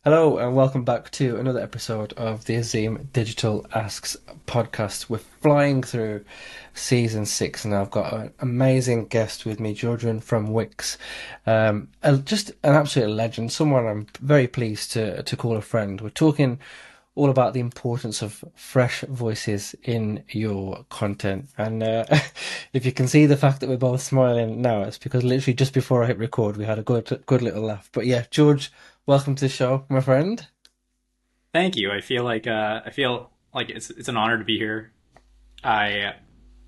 Hello and welcome back to another episode of the Azeem Digital Asks Podcast. We're flying through season 6 and I've got an amazing guest with me, George Nguyen from Wix. Just an absolute legend, someone I'm very pleased to call a friend. We're talking all about the importance of fresh voices in your content. And if you can see the fact that we're both smiling now, it's because literally just before I hit record, we had a good little laugh. But yeah, George, welcome to the show, my friend. Thank you. I feel like it's an honor to be here. I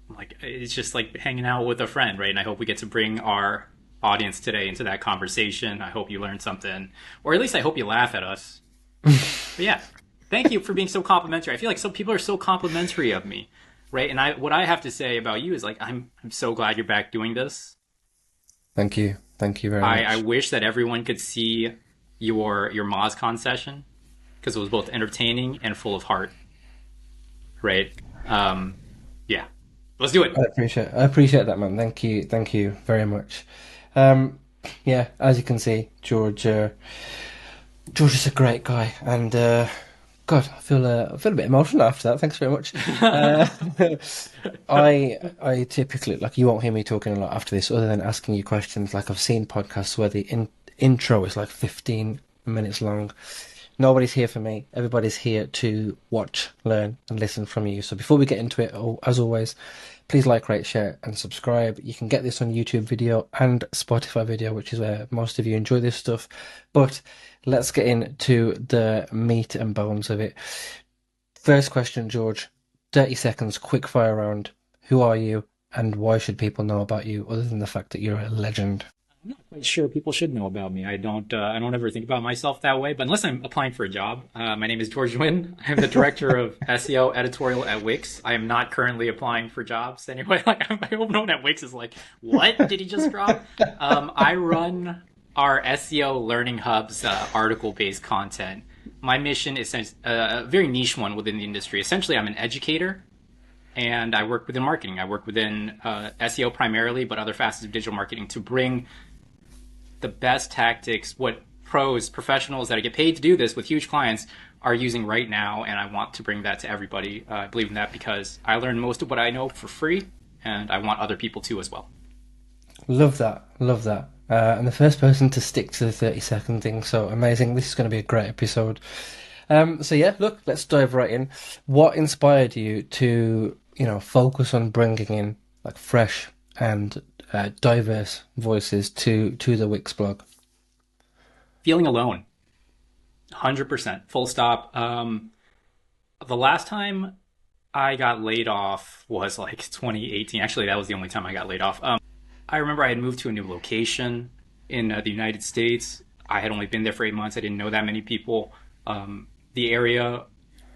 like it's just like hanging out with a friend, right? And I hope we get to bring our audience today into that conversation. I hope you learned something, or at least I hope you laugh at us. But yeah, thank you for being so complimentary. I feel like some people are so complimentary of me, right? And what I have to say about you is like I'm so glad you're back doing this. Thank you. Thank you very I much. wish that everyone could see your MozCon session because it was both entertaining and full of heart, right? Um, yeah, let's do it. I appreciate that, man. Thank you. Thank you very much. Um, yeah, as you can see, George is a great guy, and God, I feel a bit emotional after that. Thanks very much. Uh, I typically like you won't hear me talking a lot after this, other than asking you questions. Like I've seen podcasts where the intro is like 15 minutes long. Nobody's here for me. Everybody's here to watch, learn, and listen from you. So before we get into it, as always, please like, rate, share, and subscribe. You can get this on YouTube video and Spotify video, which is where most of you enjoy this stuff. But let's get into the meat and bones of it. First question, George. 30 seconds, quick fire round. Who are you, and why should people know about you, other than the fact that you're a legend? I'm not quite sure people should know about me. I don't ever think about myself that way, but unless I'm applying for a job. My name is George Nguyen. I'm the director of SEO editorial at Wix. I am not currently applying for jobs anyway. Like I hope no one at Wix is like, what did he just drop? I run our SEO learning hub's article-based content. My mission is a very niche one within the industry. Essentially, I'm an educator and I work within marketing. I work within SEO primarily, but other facets of digital marketing to bring the best tactics, what pros, professionals that get paid to do this with huge clients are using right now. And I want to bring that to everybody. I believe in that because I learned most of what I know for free and I want other people to as well. Love that. Love that. And the first person to stick to the 30-second thing, so amazing. This is going to be a great episode. So yeah, look, let's dive right in. What inspired you to, focus on bringing in like fresh and diverse voices to the Wix blog? Feeling alone, 100%, full stop. The last time I got laid off was like 2018. Actually, that was the only time I got laid off. I remember I had moved to a new location in the United States. I had only been there for 8 months. I didn't know that many people. The area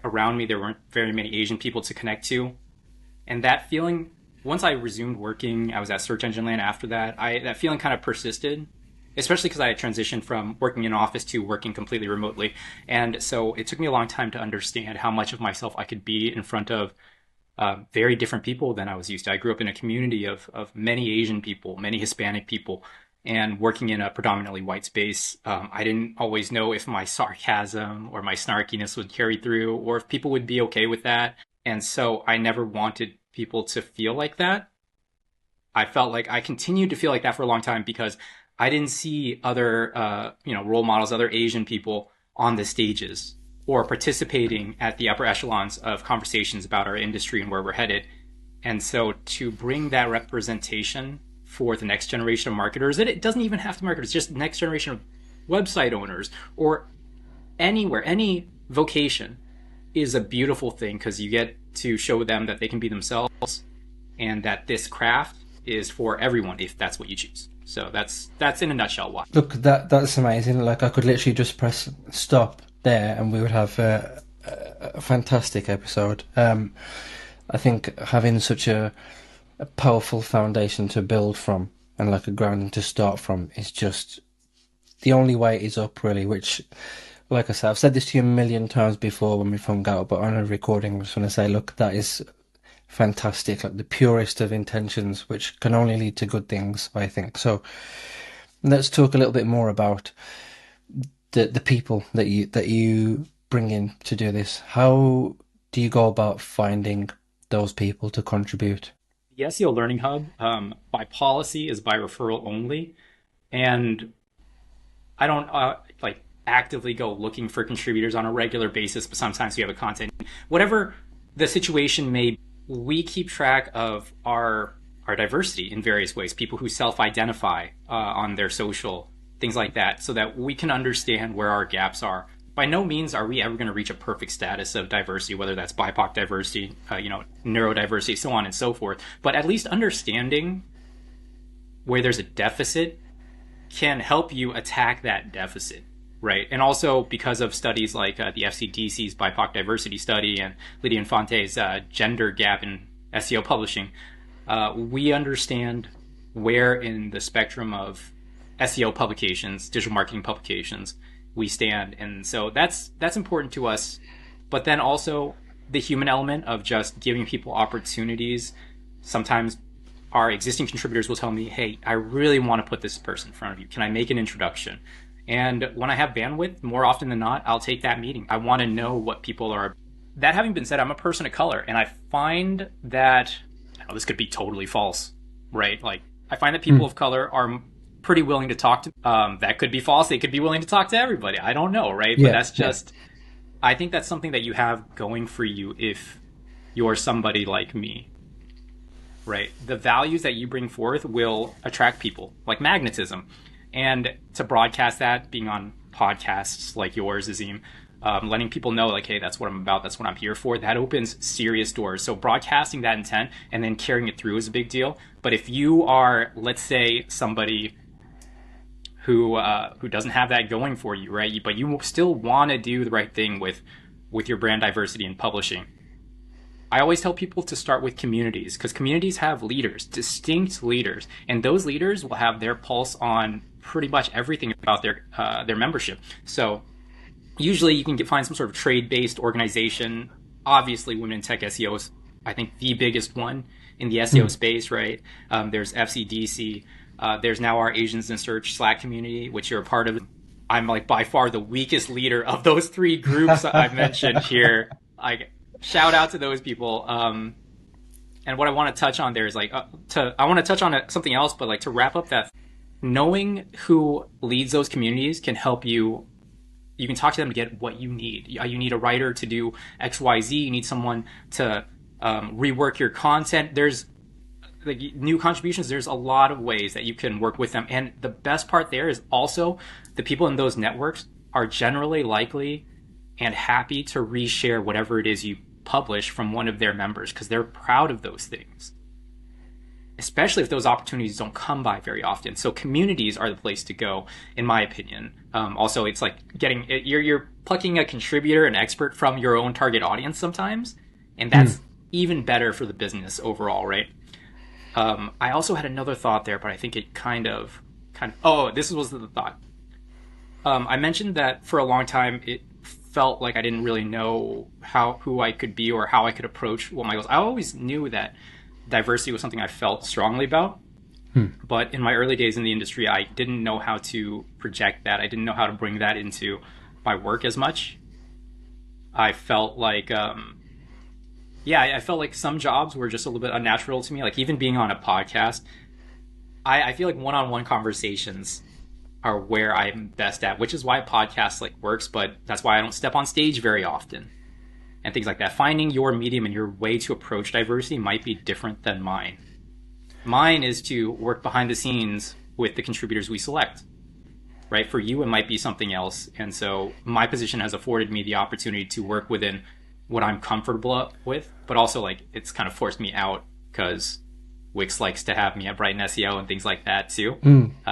around me, there weren't very many Asian people to connect to. And that feeling, once I resumed working, I was at Search Engine Land after that. That feeling kind of persisted, especially because I had transitioned from working in an office to working completely remotely. And so it took me a long time to understand how much of myself I could be in front of very different people than I was used to. I grew up in a community of many Asian people, many Hispanic people, and working in a predominantly white space. I didn't always know if my sarcasm or my snarkiness would carry through or if people would be okay with that. And so I never wanted people to feel like that. I felt like I continued to feel like that for a long time because I didn't see other, role models, other Asian people on the stages or participating at the upper echelons of conversations about our industry and where we're headed. And so to bring that representation for the next generation of marketers, and it doesn't even have to marketers, just next generation of website owners or anywhere, any vocation is a beautiful thing because you get to show them that they can be themselves and that this craft is for everyone if that's what you choose. So that's in a nutshell why. Look, that's amazing. Like I could literally just press stop there, and we would have a fantastic episode. I think having such a powerful foundation to build from and like a grounding to start from is just the only way is up, really. Which, like I said, I've said this to you a million times before when we've hung out, but on a recording, I just want to say, look, that is fantastic, like the purest of intentions, which can only lead to good things, I think. So let's talk a little bit more about the people that you bring in to do this, how do you go about finding those people to contribute? The SEO Learning Hub, by policy, is by referral only, and I don't like actively go looking for contributors on a regular basis, but sometimes we have a content. Whatever the situation may be, we keep track of our diversity in various ways, people who self-identify on their social, things like that, so that we can understand where our gaps are. By no means are we ever going to reach a perfect status of diversity, whether that's BIPOC diversity, neurodiversity, so on and so forth. But at least understanding where there's a deficit can help you attack that deficit, right? And also because of studies like the FCDC's BIPOC diversity study and Lydia Infante's gender gap in SEO publishing, we understand where in the spectrum of SEO publications, digital marketing publications, we stand. And so that's important to us. But then also the human element of just giving people opportunities. Sometimes our existing contributors will tell me, hey, I really want to put this person in front of you. Can I make an introduction? And when I have bandwidth, more often than not, I'll take that meeting. I want to know what people are. That having been said, I'm a person of color, and I find that, this could be totally false, right? Like, I find that people of color are pretty willing to talk to. That could be false. They could be willing to talk to everybody. I don't know, right? But that's just, I think that's something that you have going for you if you're somebody like me, right? The values that you bring forth will attract people, like magnetism. And to broadcast that, being on podcasts like yours, Azeem, letting people know, like, hey, that's what I'm about, that's what I'm here for, that opens serious doors. So broadcasting that intent and then carrying it through is a big deal. But if you are, let's say, somebody who doesn't have that going for you, right? But you still want to do the right thing with your brand diversity in publishing. I always tell people to start with communities, because communities have leaders, distinct leaders, and those leaders will have their pulse on pretty much everything about their membership. So usually you can find some sort of trade-based organization. Obviously, Women in Tech SEO is, I think, the biggest one in the SEO space, right? There's FCDC. There's now our Asians in Search Slack community, which you're a part of. I'm like by far the weakest leader of those three groups I've mentioned here. Shout out to those people. And what I want to touch on there is I want to touch on something else, but like to wrap up that, knowing who leads those communities can help you. You can talk to them to get what you need. You need a writer to do X, Y, Z. You need someone to rework your content. There's like new contributions. There's a lot of ways that you can work with them. And the best part there is also the people in those networks are generally likely and happy to reshare whatever it is you publish from one of their members, because they're proud of those things, especially if those opportunities don't come by very often. So communities are the place to go, in my opinion. Also, it's like you're plucking a contributor, an expert from your own target audience sometimes, and that's even better for the business overall, right? I also had another thought there, but I think it this was the thought. I mentioned that for a long time, it felt like I didn't really know who I could be or how I could approach what my goals. I always knew that diversity was something I felt strongly about. But in my early days in the industry, I didn't know how to project that. I didn't know how to bring that into my work as much. I felt like, I felt like some jobs were just a little bit unnatural to me. Like even being on a podcast, I feel like one-on-one conversations are where I'm best at, which is why podcasts works, but that's why I don't step on stage very often and things like that. Finding your medium and your way to approach diversity might be different than mine. Mine is to work behind the scenes with the contributors we select, right? For you, it might be something else. And so my position has afforded me the opportunity to work within what I'm comfortable with, but also it's kind of forced me out because Wix likes to have me at Brighton SEO and things like that too,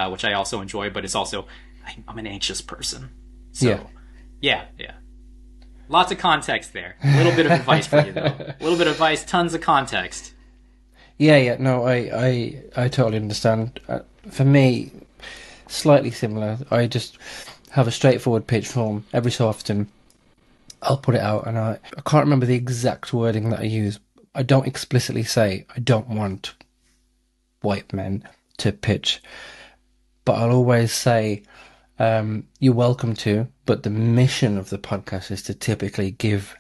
which I also enjoy, but it's also, I'm an anxious person. So yeah. Lots of context there. A little bit of advice for you though. A little bit of advice, tons of context. Yeah. No, I totally understand. For me, slightly similar. I just have a straightforward pitch form. Every so often, I'll put it out, and I can't remember the exact wording that I use. I don't explicitly say I don't want white men to pitch, but I'll always say you're welcome to. But the mission of the podcast is to typically give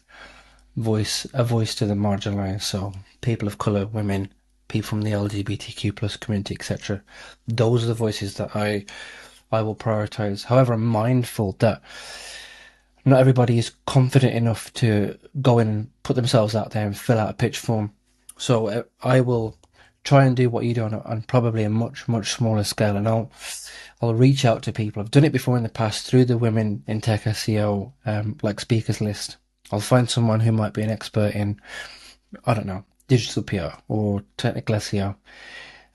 a voice to the marginalized. So people of color, women, people from the LGBTQ plus community, etc. Those are the voices that I will prioritize. However, I'm mindful that not everybody is confident enough to go in and put themselves out there and fill out a pitch form. So I will try and do what you do on probably a much, much smaller scale. And I'll reach out to people. I've done it before in the past through the Women in Tech SEO, like speakers list. I'll find someone who might be an expert in, I don't know, digital PR or technical SEO.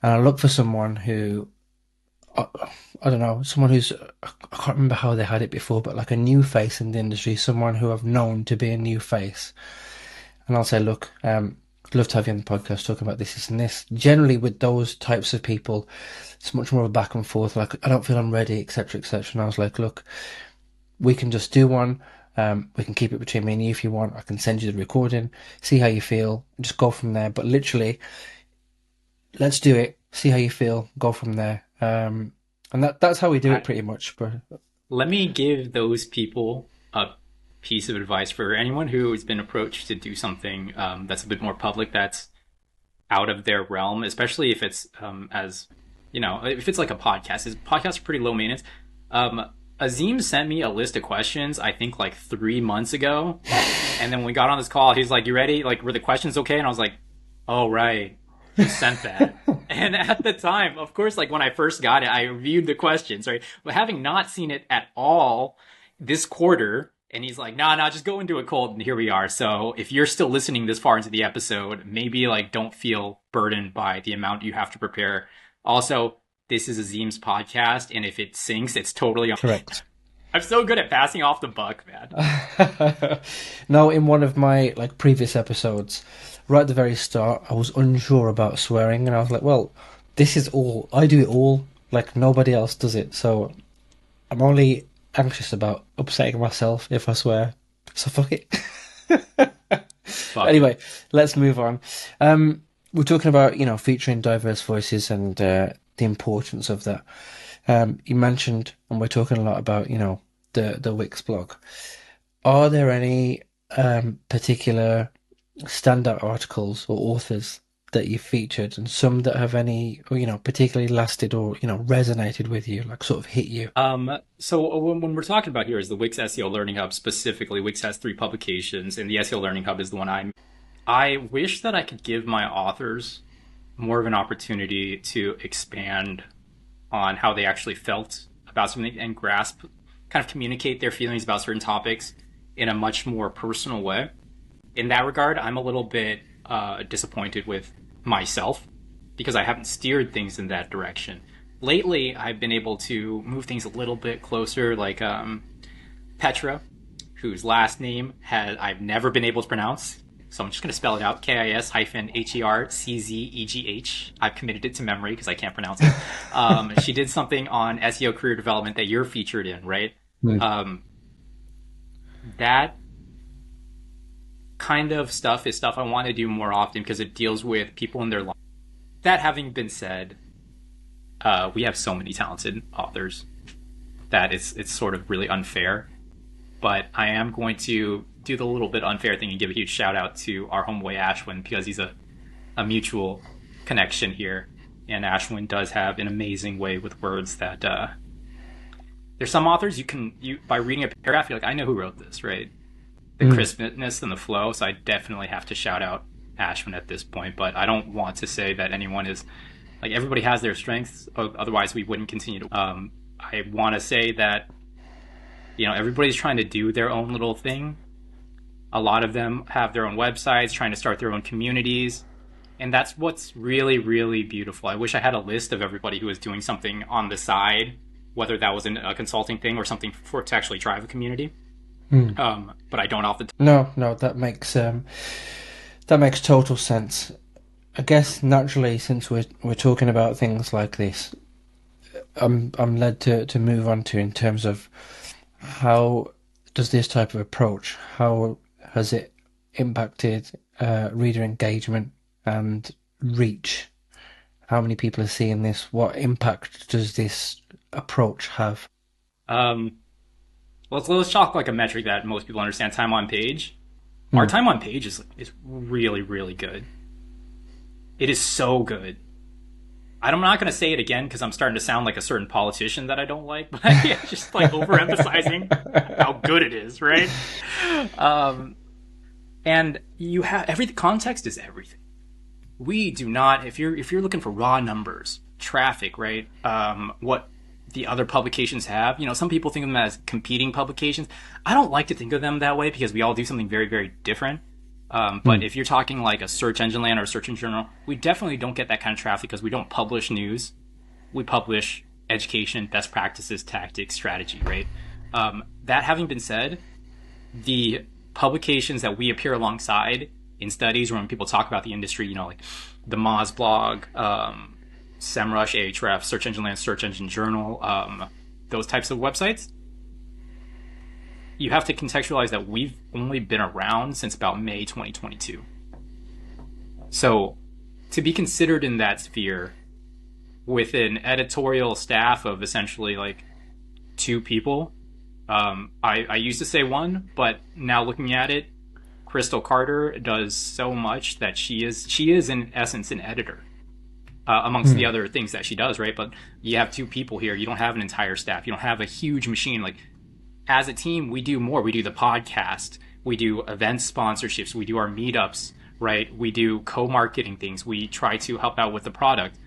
And I look for someone who, I don't know, someone who's, I can't remember how they had it before, but like a new face in the industry, someone who I've known to be a new face. And I'll say, look, I'd love to have you on the podcast talking about this and this. Generally with those types of people, it's much more of a back and forth, like, I don't feel I'm ready, etc., etc. And I was like, look, we can just do one. We can keep it between me and you if you want. I can send you the recording, see how you feel, and just go from there. But literally, let's do it, see how you feel, go from there. And that's how we do it pretty much. But let me give those people a piece of advice for anyone who has been approached to do something that's a bit more public, that's out of their realm, especially if it's as you know, if it's like a podcast. His podcasts are pretty low maintenance. Azeem sent me a list of questions, I think like 3 months ago. And then when we got on this call, he's like, you ready? Like, were the questions okay? And I was like, oh, right. You sent that. And at the time, of course, like when I first got it, I reviewed the questions, right? But having not seen it at all this quarter, and he's like, nah, just go into it cold. And here we are. So if you're still listening this far into the episode, maybe like don't feel burdened by the amount you have to prepare. Also, this is Azeem's podcast, and if it sinks, it's totally on. Correct. I'm so good at passing off the buck, man. No, in one of my like previous episodes, right at the very start, I was unsure about swearing, and I was like, well, this is all, I do it all, like nobody else does it, so I'm only anxious about upsetting myself if I swear, so fuck it. Anyway, let's move on. We're talking about, you know, featuring diverse voices and the importance of that. You mentioned, and we're talking a lot about, you know, the Wix blog. Are there any particular standout articles or authors that you featured, and some that have any, or, you know, particularly lasted or, you know, resonated with you, like sort of hit you? So when we're talking about here is the Wix SEO Learning Hub specifically. Wix has 3 publications, and the SEO Learning Hub is the one I wish that I could give my authors more of an opportunity to expand on how they actually felt about something and grasp, kind of communicate their feelings about certain topics in a much more personal way. In that regard, I'm a little bit disappointed with myself because I haven't steered things in that direction. Lately, I've been able to move things a little bit closer, like Petra, whose last name I've never been able to pronounce. So I'm just going to spell it out, KIS-HERCZEGH. I've committed it to memory because I can't pronounce it. She did something on SEO career development that you're featured in, right? That kind of stuff is stuff I want to do more often because it deals with people in their life. That having been said, we have so many talented authors that it's sort of really unfair. But I am going to do the little bit unfair thing and give a huge shout out to our homeboy Ashwin because he's a mutual connection here. And Ashwin does have an amazing way with words that there's some authors you by reading a paragraph, you're like, I know who wrote this, right? The crispness and the flow. So I definitely have to shout out Ashwin at this point. But I don't want to say that anyone is, like, everybody has their strengths. Otherwise, we wouldn't continue to. I want to say that, you know, everybody's trying to do their own little thing. A lot of them have their own websites, trying to start their own communities. And that's what's really, really beautiful. I wish I had a list of everybody who was doing something on the side, whether that was a consulting thing or something to actually drive a community. But I don't off the No, that makes total sense. I guess naturally, since we're talking about things like this, I'm led to move on to, in terms of how does this type of approach, how has it impacted reader engagement and reach? How many people are seeing this? What impact does this approach have? Let's talk like a metric that most people understand: time on page. Our time on page is really really good. It is so good. I'm not going to say it again because I'm starting to sound like a certain politician that I don't like, but just like overemphasizing how good it is, right? And you have every context is everything. We do not. If you're looking for raw numbers, traffic, right? What the other publications have. Some people think of them as competing publications. I don't like to think of them that way because we all do something very, very different. But if you're talking like a search engine land or a search engine journal, we definitely don't get that kind of traffic because we don't publish news. We publish education, best practices, tactics, strategy, right? That having been said, the publications that we appear alongside in studies or when people talk about the industry, like the Moz blog, SEMrush, Ahrefs, Search Engine Land, Search Engine Journal, those types of websites, you have to contextualize that we've only been around since about May 2022. So to be considered in that sphere with an editorial staff of essentially like 2 people, I used to say 1, but now looking at it, Crystal Carter does so much that she is in essence an editor. Amongst the other things that she does, right? But you have 2 people here. You don't have an entire staff. You don't have a huge machine. Like, as a team, we do more. We do the podcast. We do event sponsorships. We do our meetups, right? We do co-marketing things. We try to help out with the product.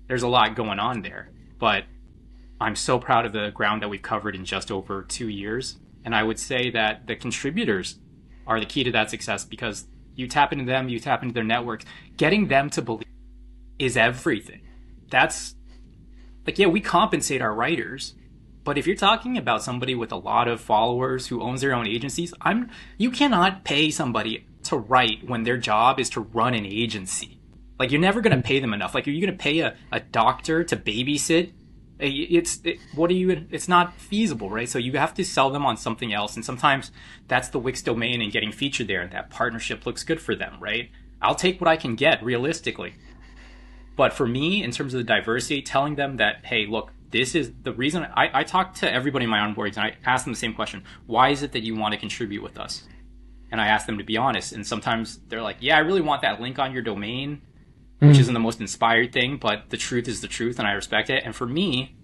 There's a lot going on there. But I'm so proud of the ground that we've covered in just over 2 years. And I would say that the contributors are the key to that success because you tap into them, you tap into their networks. Getting them to believe is everything. That's like, yeah, we compensate our writers, but if you're talking about somebody with a lot of followers who owns their own agencies, you cannot pay somebody to write when their job is to run an agency. Like, you're never going to pay them enough. Like, are you going to pay a doctor to babysit? It's not feasible, right? So you have to sell them on something else. And sometimes that's the Wix domain and getting featured there. And that partnership looks good for them, right? I'll take what I can get realistically. But for me, in terms of the diversity, telling them that, hey, look, this is the reason I talk to everybody in my onboardings and I ask them the same question. Why is it that you want to contribute with us? And I ask them to be honest. And sometimes they're like, yeah, I really want that link on your domain, which isn't the most inspired thing, but the truth is the truth and I respect it. And for me,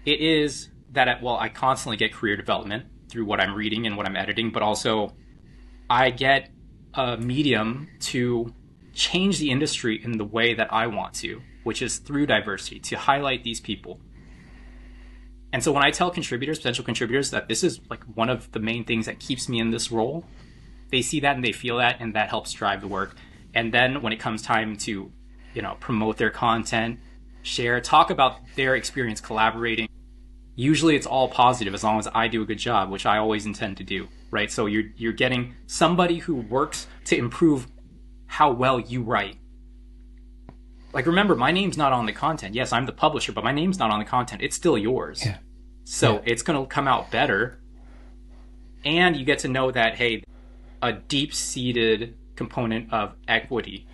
it is that, I constantly get career development through what I'm reading and what I'm editing, but also I get a medium to change the industry in the way that I want to, which is through diversity, to highlight these people. And so when I tell potential contributors, that this is like one of the main things that keeps me in this role, they see that and they feel that, and that helps drive the work. And then when it comes time to, promote their content, share, talk about their experience collaborating, usually it's all positive as long as I do a good job, which I always intend to do, right? So you're getting somebody who works to improve how well you write. Like, remember, my name's not on the content. Yes, I'm the publisher, but my name's not on the content. It's still yours. Yeah. So it's going to come out better. And you get to know that, hey, a deep-seated component of equity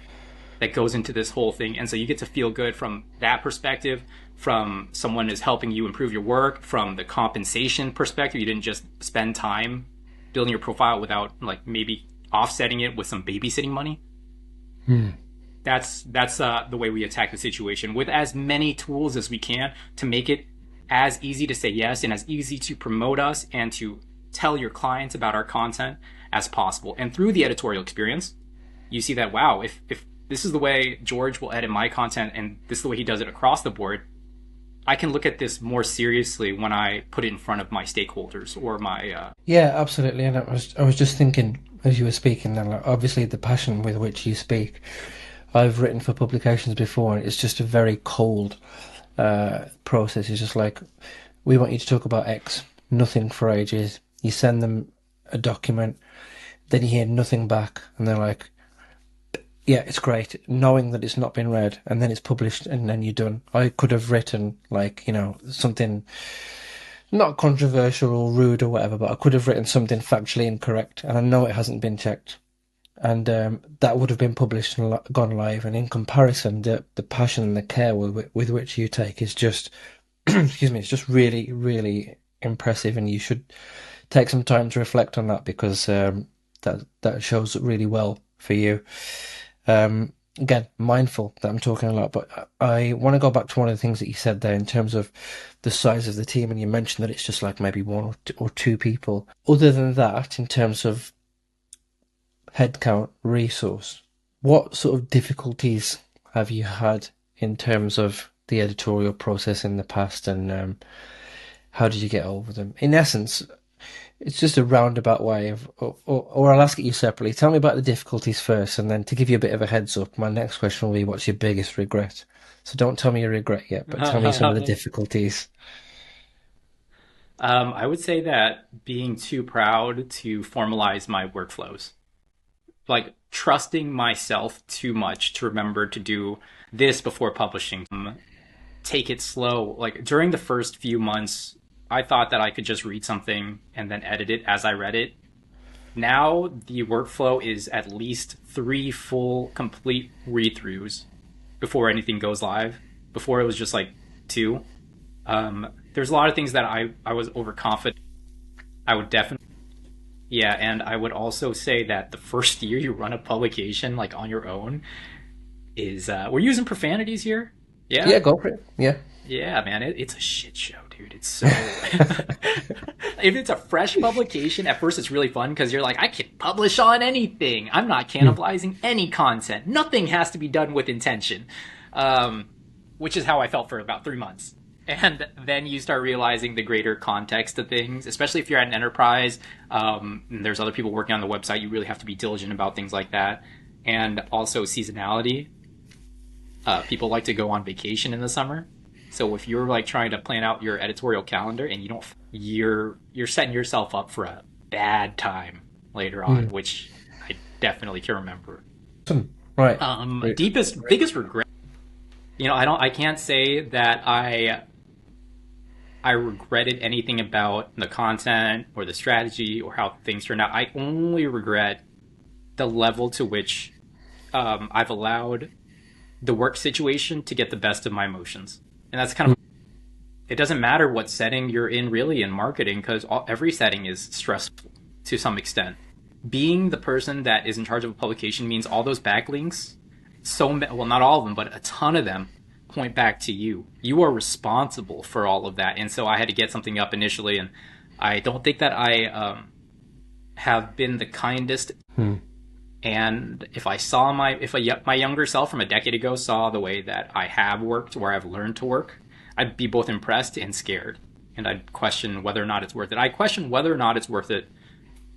that goes into this whole thing. And so you get to feel good from that perspective, from someone is helping you improve your work, from the compensation perspective. You didn't just spend time building your profile without, like, maybe offsetting it with some babysitting money. That's the way we attack the situation, with as many tools as we can to make it as easy to say yes and as easy to promote us and to tell your clients about our content as possible. And through the editorial experience, you see that, wow, if this is the way George will edit my content and this is the way he does it across the board, I can look at this more seriously when I put it in front of my stakeholders or my... Yeah, absolutely. And I was just thinking as you were speaking, and obviously the passion with which you speak. I've written for publications before, and it's just a very cold process. It's just like, we want you to talk about X, nothing for ages. You send them a document, then you hear nothing back, and they're like, yeah, it's great, knowing that it's not been read, and then it's published, and then you're done. I could have written, like, something not controversial or rude or whatever, but I could have written something factually incorrect, and I know it hasn't been checked. And that would have been published and gone live. And in comparison, the passion and the care with which you take is just excuse me, it's just really, really impressive, and you should take some time to reflect on that because that shows really well for you. Again, mindful that I'm talking a lot, but I want to go back to one of the things that you said there in terms of the size of the team, and you mentioned that it's just like maybe one or two people. Other than that, in terms of headcount, resource, what sort of difficulties have you had in terms of the editorial process in the past, and how did you get over them? In essence, it's just a roundabout way of, or I'll ask it you separately. Tell me about the difficulties first, and then to give you a bit of a heads up, my next question will be, what's your biggest regret? So don't tell me your regret yet, but tell me some of the difficulties. I would say that being too proud to formalize my workflows, like trusting myself too much to remember to do this before publishing. Take it slow. Like during the first few months, I thought that I could just read something and then edit it as I read it. Now the workflow is at least three full, complete read throughs before anything goes live. Before it was just like two. There's a lot of things that I was overconfident. I would definitely, yeah, and I would also say that the first year you run a publication like on your own is we're using profanities here. Yeah, Yeah, go for it. Yeah. yeah, man, it's a shit show, dude. It's so. If it's a fresh publication, at first it's really fun because you're like, I can publish on anything. I'm not cannibalizing any content. Nothing has to be done with intention, which is how I felt for about 3 months. And then you start realizing the greater context of things, especially if you're at an enterprise. And there's other people working on the website. You really have to be diligent about things like that. And also seasonality. People like to go on vacation in the summer. So if you're like trying to plan out your editorial calendar and you don't, you're setting yourself up for a bad time later on, which I definitely can remember. Right. Great. Biggest regret. I can't say that I regretted anything about the content or the strategy or how things turned out. I only regret the level to which I've allowed the work situation to get the best of my emotions. And that's kind of, it doesn't matter what setting you're in really in marketing because every setting is stressful to some extent. Being the person that is in charge of a publication means all those backlinks, well, not all of them, but a ton of them point back to you. You are responsible for all of that. And so I had to get something up initially. And I don't think that I have been the kindest. And if I saw my younger self from a decade ago saw the way that I have worked, where I've learned to work, I'd be both impressed and scared. And I'd question whether or not it's worth it. I question whether or not it's worth it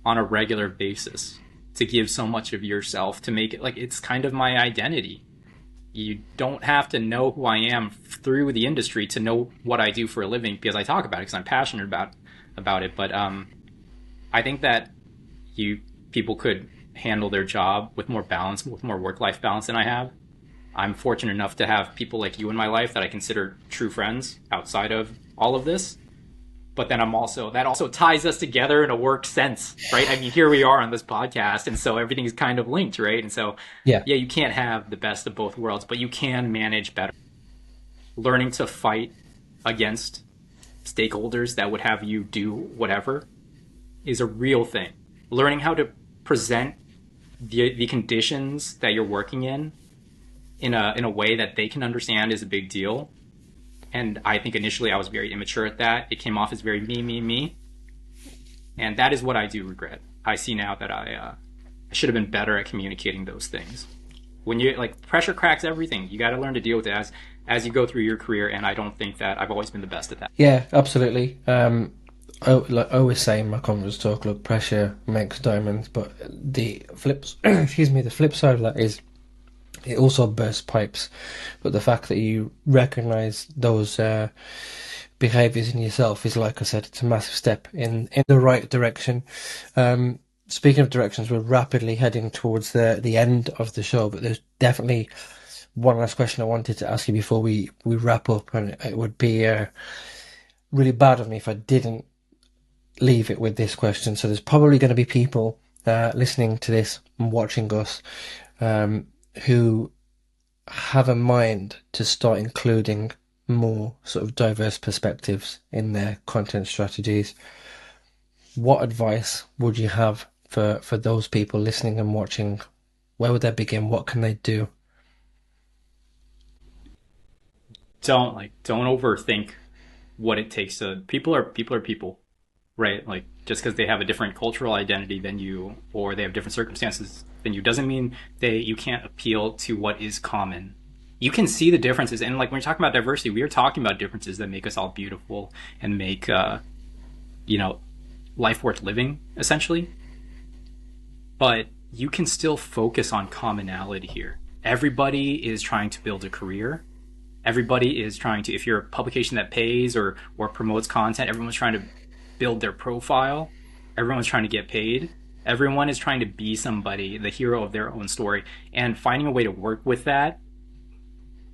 on a regular basis to give so much of yourself to make it like it's kind of my identity. You don't have to know who I am through the industry to know what I do for a living because I talk about it because I'm passionate about it. But I think that people could handle their job with more balance, with more work-life balance than I have. I'm fortunate enough to have people like you in my life that I consider true friends outside of all of this. But then that also ties us together in a work sense, right? I mean, here we are on this podcast, and so everything's kind of linked, right? And so, yeah, you can't have the best of both worlds, but you can manage better. Learning to fight against stakeholders that would have you do whatever is a real thing. Learning how to present the conditions that you're working in a way that they can understand is a big deal. And I think initially I was very immature at that. It came off as very me. And that is what I do regret. I see now that I should have been better at communicating those things. When you pressure cracks everything, you got to learn to deal with it as you go through your career. And I don't think that I've always been the best at that. Yeah, absolutely. Like I always say in my conference talk, look, pressure makes diamonds, but the flip side of that is it also bursts pipes. But the fact that you recognise those behaviours in yourself is, like I said, it's a massive step in the right direction. Speaking of directions, we're rapidly heading towards the end of the show, but there's definitely one last question I wanted to ask you before we wrap up, and it would be really bad of me if I didn't leave it with this question. So there's probably going to be people listening to this and watching us who have a mind to start including more sort of diverse perspectives in their content strategies. What advice would you have for those people listening and watching? Where would they begin? What can they do? Don't overthink what it takes to people are people, right? Like just because they have a different cultural identity than you or they have different circumstances than you doesn't mean you can't appeal to what is common. You can see the differences, and like when we're talking about diversity, we are talking about differences that make us all beautiful and make you know life worth living, essentially. But you can still focus on commonality here. Everybody is trying to build a career. Everybody is trying to, if you're a publication that pays or promotes content, everyone's trying to build their profile. Everyone's trying to get paid. Everyone is trying to be somebody, the hero of their own story, and finding a way to work with that.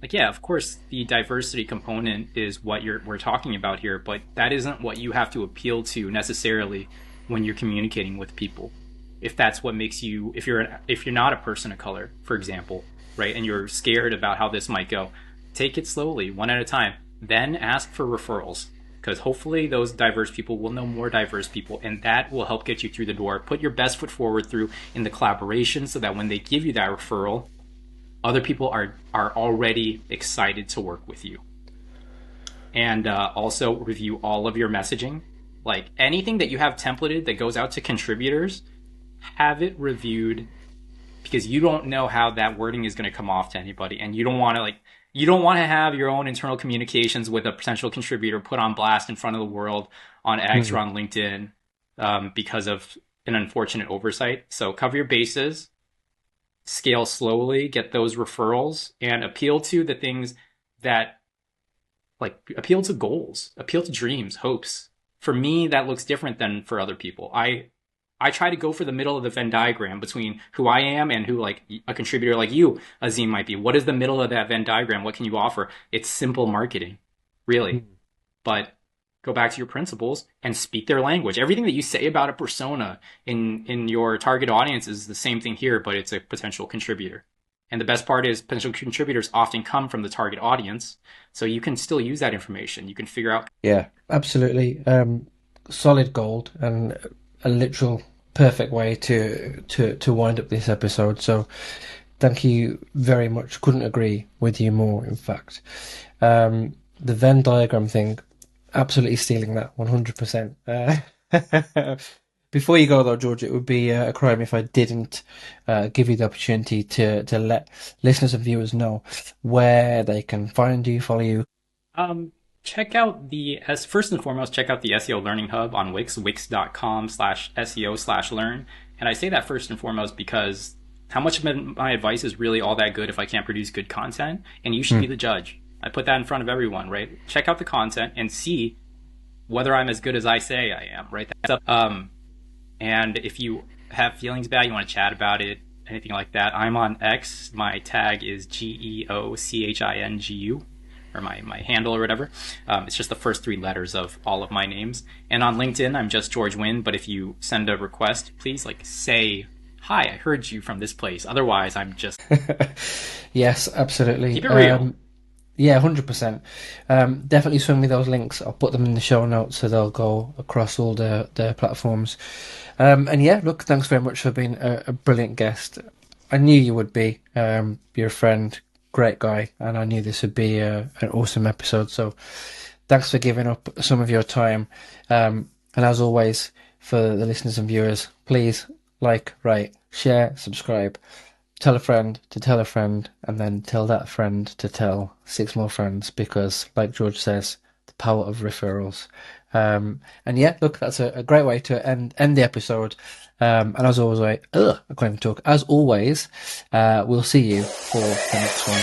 Like, yeah, of course, the diversity component is what we're talking about here, but that isn't what you have to appeal to necessarily when you're communicating with people. If that's what makes you, if you're not a person of color, for example, right, and you're scared about how this might go, take it slowly, one at a time. Then ask for referrals, because hopefully those diverse people will know more diverse people, and that will help get you through the door. Put your best foot forward through in the collaboration so that when they give you that referral, other people are already excited to work with you. And also review all of your messaging. Like anything that you have templated that goes out to contributors, have it reviewed, because you don't know how that wording is going to come off to anybody, and you don't want to have your own internal communications with a potential contributor put on blast in front of the world on X or on LinkedIn because of an unfortunate oversight. So cover your bases, scale slowly, get those referrals, and appeal to the things that, like, appeal to goals, appeal to dreams, hopes. For me, that looks different than for other people. I try to go for the middle of the Venn diagram between who I am and who like a contributor like you, Azeem, might be. What is the middle of that Venn diagram? What can you offer? It's simple marketing, really. But go back to your principles and speak their language. Everything that you say about a persona in your target audience is the same thing here, but it's a potential contributor. And the best part is potential contributors often come from the target audience. So you can still use that information. You can figure out. Yeah, absolutely. Solid gold and a literal perfect way to wind up this episode. So thank you very much. Couldn't agree with you more, in fact. The Venn diagram thing, absolutely stealing that 100%. Before you go though, George, it would be a crime if I didn't give you the opportunity to let listeners and viewers know where they can find you, follow you. Check out first and foremost, check out the SEO Learning Hub on Wix, wix.com/SEO/learn. And I say that first and foremost because how much of my advice is really all that good if I can't produce good content? And you should be the judge. I put that in front of everyone, right? Check out the content and see whether I'm as good as I say I am, right? And if you have feelings about it, you want to chat about it, anything like that, I'm on X. My tag is GEOCHINGU. Or my handle or whatever. It's just the first 3 letters of all of my names. And on LinkedIn, I'm just George Nguyen. But if you send a request, please say, hi, I heard you from this place. Otherwise, I'm just... Yes, absolutely. Keep it real. Yeah, 100%. Definitely send me those links. I'll put them in the show notes so they'll go across all the platforms. And yeah, look, thanks very much for being a brilliant guest. I knew you would be. You're a friend, great guy, and I knew this would be an awesome episode. So thanks for giving up some of your time. And as always, for the listeners and viewers, please like, rate, share, subscribe. Tell a friend to tell a friend, and then tell that friend to tell 6 more friends, because, like George says, the power of referrals. And yeah, look, that's a great way to end the episode. And as always, I can't even talk. As always, we'll see you for the next one.